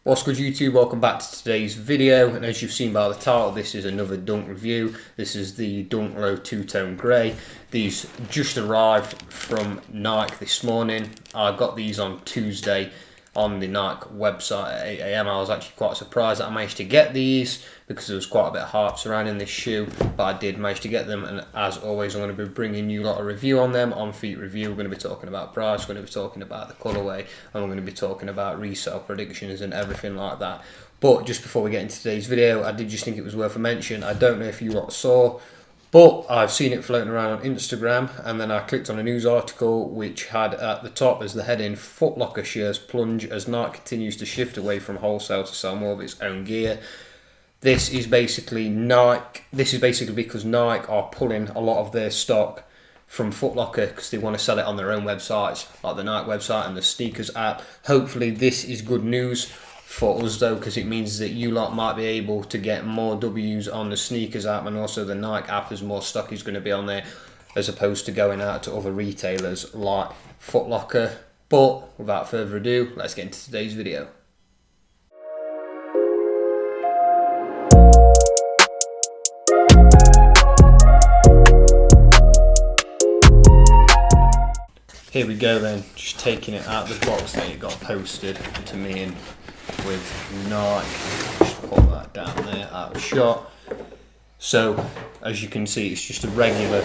What's good YouTube, welcome back to today's video, and as you've seen by the title, this is another Dunk review. This is the Dunk Low two-tone grey. These just arrived from Nike this morning. I got these on Tuesday on the Nike website at 8 AM. I was actually quite surprised that I managed to get these because there was quite a bit of hype surrounding this shoe, but I did manage to get them, and as always I'm going to be bringing you a lot of review on them. On feet review, we're going to be talking about price, we're going to be talking about the colourway, and we're going to be talking about resale predictions and everything like that. But just before we get into today's video, I did just think it was worth a mention. I don't know if you lot saw, but I've seen it floating around on Instagram, and then I clicked on a news article which had at the top as the heading, Foot Locker shares plunge as Nike continues to shift away from wholesale to sell more of its own gear. This is basically because Nike are pulling a lot of their stock from Foot Locker because they want to sell it on their own websites, like the Nike website and the sneakers app. Hopefully this is good news for us though, because it means that you lot might be able to get more W's on the sneakers app, and also the Nike app as more stock is going to be on there, as opposed to going out to other retailers like Foot Locker. But without further ado, let's get into today's video. Here we go then, just taking it out of the box that it got posted to me in with Nike. Just put that down there out of shot. So as you can see, it's just a regular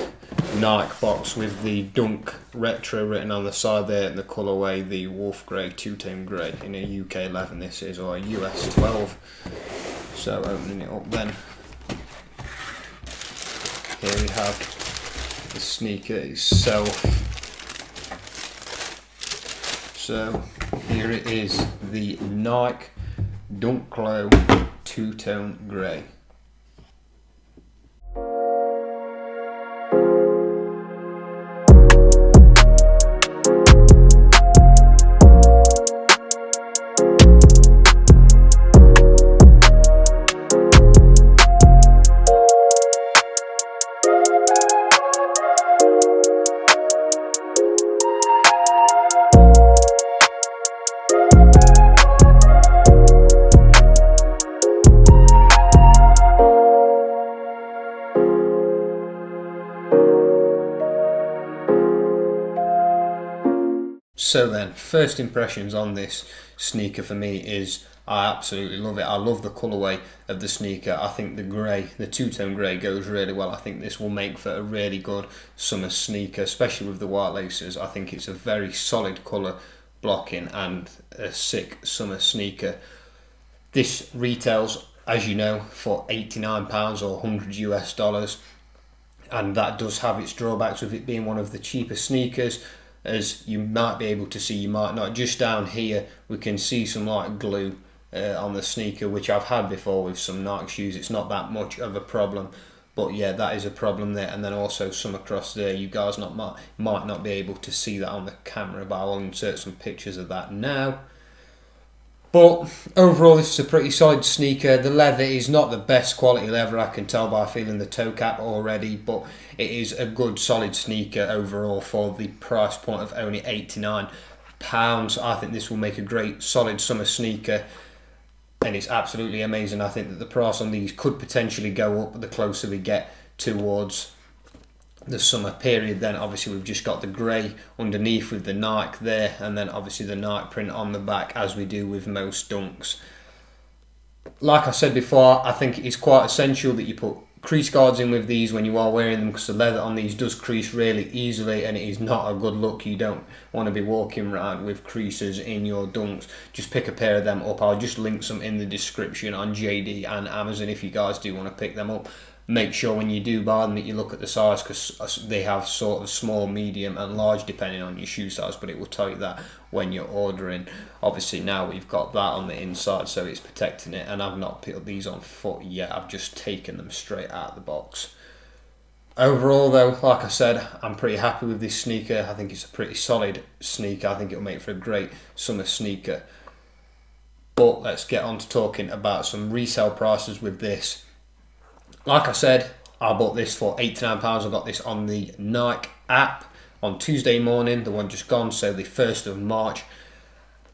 Nike box with the Dunk Retro written on the side there, and the colourway the Wolf Grey two-tone grey in a UK 11 this is, or a US 12. So opening it up then, here we have the sneaker itself. So here it is, the Nike Dunk Low two-tone grey. So then, first impressions on this sneaker for me is I absolutely love it. I love the colourway of the sneaker. I think the grey, the two-tone grey goes really well. I think this will make for a really good summer sneaker, especially with the white laces. I think it's a very solid colour blocking and a sick summer sneaker. This retails, as you know, for £89 or $100 US, and that does have its drawbacks with it being one of the cheaper sneakers. As you might be able to see, you might not, just down here we can see some like glue on the sneaker, which I've had before with some Nike shoes. It's not that much of a problem, but yeah, that is a problem there. And then also some across there, you guys might not be able to see that on the camera, but I'll insert some pictures of that now. But overall, this is a pretty solid sneaker. The leather is not the best quality leather, I can tell by feeling the toe cap already, but it is a good solid sneaker overall for the price point of only £89. I think this will make a great solid summer sneaker, and it's absolutely amazing. I think that the price on these could potentially go up the closer we get towards the summer period. Then obviously we've just got the grey underneath with the Nike there, and then obviously the Nike print on the back, as we do with most Dunks. Like I said before, I think it's quite essential that you put crease guards in with these when you are wearing them, because the leather on these does crease really easily, and it is not a good look. You don't want to be walking around with creases in your Dunks. Just pick a pair of them up. I'll just link some in the description on JD and Amazon if you guys do want to pick them up. Make sure when you do buy them that you look at the size, because they have sort of small, medium and large depending on your shoe size, but it will tell you that when you're ordering. Obviously now we've got that on the inside, so it's protecting it, and I've not put these on foot yet. I've just taken them straight out of the box. Overall though, like I said, I'm pretty happy with this sneaker. I think it's a pretty solid sneaker. I think it'll make for a great summer sneaker. But let's get on to talking about some resale prices with this. Like I said, I bought this for £89. I got this on the Nike app on Tuesday morning, the one just gone, so the 1st of March.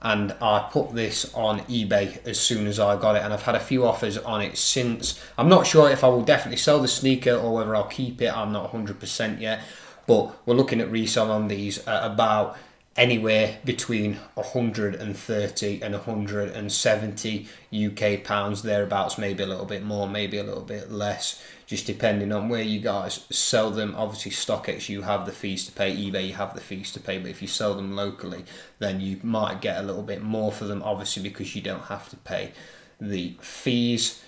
and I put this on eBay as soon as I got it, and I've had a few offers on it since. I'm not sure if I will definitely sell the sneaker or whether I'll keep it. I'm not 100% yet, but we're looking at resale on these at about anywhere between 130 and 170 UK pounds, thereabouts, maybe a little bit more, maybe a little bit less, just depending on where you guys sell them. Obviously StockX, you have the fees to pay, eBay, you have the fees to pay, but if you sell them locally, then you might get a little bit more for them, obviously, because you don't have to pay the fees.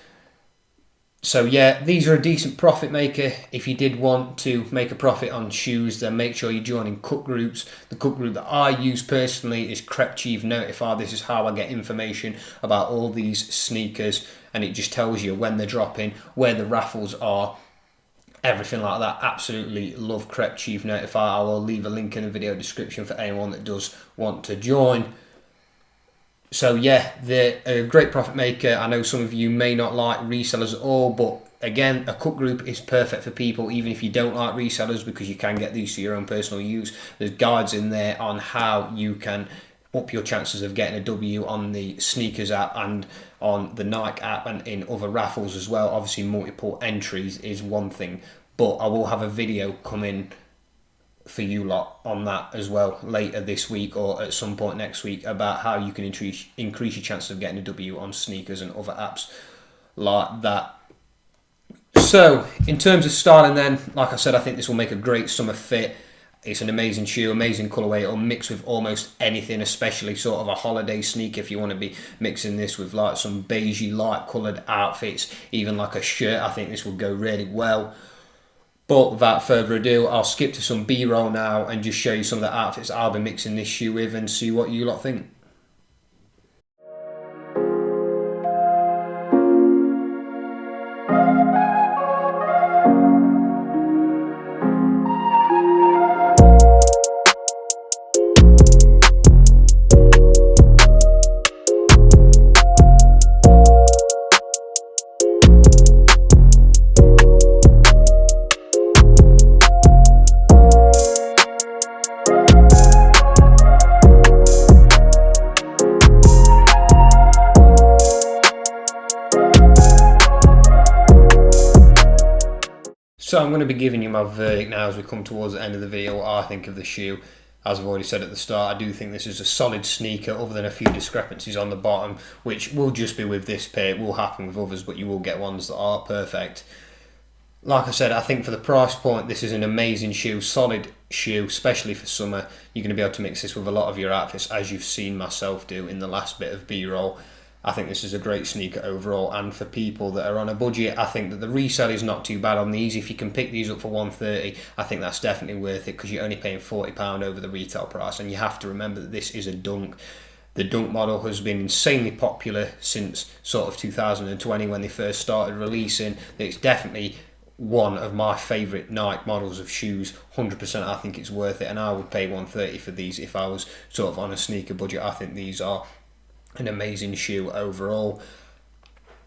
So yeah, these are a decent profit maker. If you did want to make a profit on shoes, then make sure you join in cut groups. The cut group that I use personally is Crep Chief Notify. This is how I get information about all these sneakers, and it just tells you when they're dropping, where the raffles are, everything like that. Absolutely love Crep Chief Notify. I will leave a link in the video description for anyone that does want to join. So yeah, they're a great profit maker. I know some of you may not like resellers at all, but again, a cut group is perfect for people, even if you don't like resellers, because you can get these for your own personal use. There's guides in there on how you can up your chances of getting a W on the sneakers app and on the Nike app and in other raffles as well. Obviously, multiple entries is one thing, but I will have a video coming for you lot on that as well later this week or at some point next week about how you can increase your chances of getting a W on sneakers and other apps like that. So in terms of styling then, like I said, I think this will make a great summer fit. It's an amazing shoe, amazing colourway. It'll mix with almost anything, especially sort of a holiday sneaker if you want to be mixing this with like some beigey light coloured outfits, even like a shirt. I think this will go really well. But without further ado, I'll skip to some B-roll now and just show you some of the outfits I'll be mixing this shoe with and see what you lot think. So I'm going to be giving you my verdict now as we come towards the end of the video, what I think of the shoe. As I've already said at the start, I do think this is a solid sneaker, other than a few discrepancies on the bottom, which will just be with this pair. It will happen with others, but you will get ones that are perfect. Like I said, I think for the price point, this is an amazing shoe, solid shoe, especially for summer. You're going to be able to mix this with a lot of your outfits, as you've seen myself do in the last bit of B-roll. I think this is a great sneaker overall, and for people that are on a budget, I think that the resale is not too bad on these. If you can pick these up for $130, I think that's definitely worth it, because you're only paying £40 over the retail price, and you have to remember that this is a dunk. The dunk model has been insanely popular since sort of 2020 when they first started releasing. It's definitely one of my favourite Nike models of shoes. 100% I think it's worth it, and I would pay $130 for these if I was sort of on a sneaker budget. I think these are an amazing shoe overall.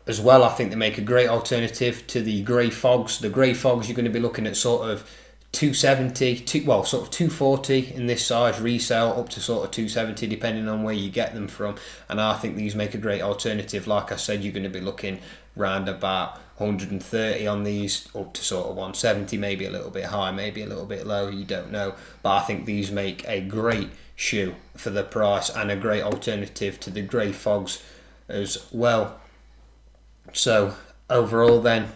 As well, I think they make a great alternative to the grey fogs. The grey fogs, you're going to be looking at sort of 270, well, sort of 240 in this size resale, up to sort of 270 depending on where you get them from. And I think these make a great alternative. Like I said, you're going to be looking round about 130 on these, up to sort of 170, maybe a little bit high, maybe a little bit low, you don't know. But I think these make a great shoe for the price and a great alternative to the grey fogs as well. So overall then,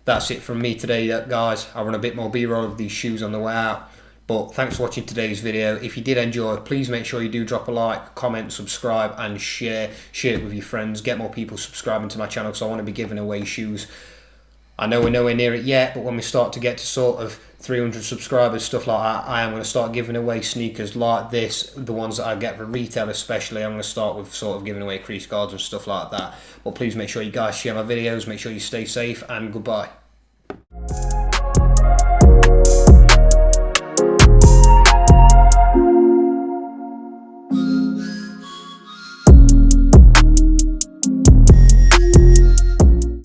that's it from me today, guys. I run a bit more B-roll of these shoes on the way out. But thanks for watching today's video. If you did enjoy, please make sure you do drop a like, comment, subscribe and share. Share it with your friends. Get more people subscribing to my channel, because I want to be giving away shoes. I know we're nowhere near it yet, but when we start to get to sort of 300 subscribers, stuff like that, I am going to start giving away sneakers like this, the ones that I get for retail especially. I'm going to start with sort of giving away crease guards and stuff like that. But please make sure you guys share my videos, make sure you stay safe, and goodbye.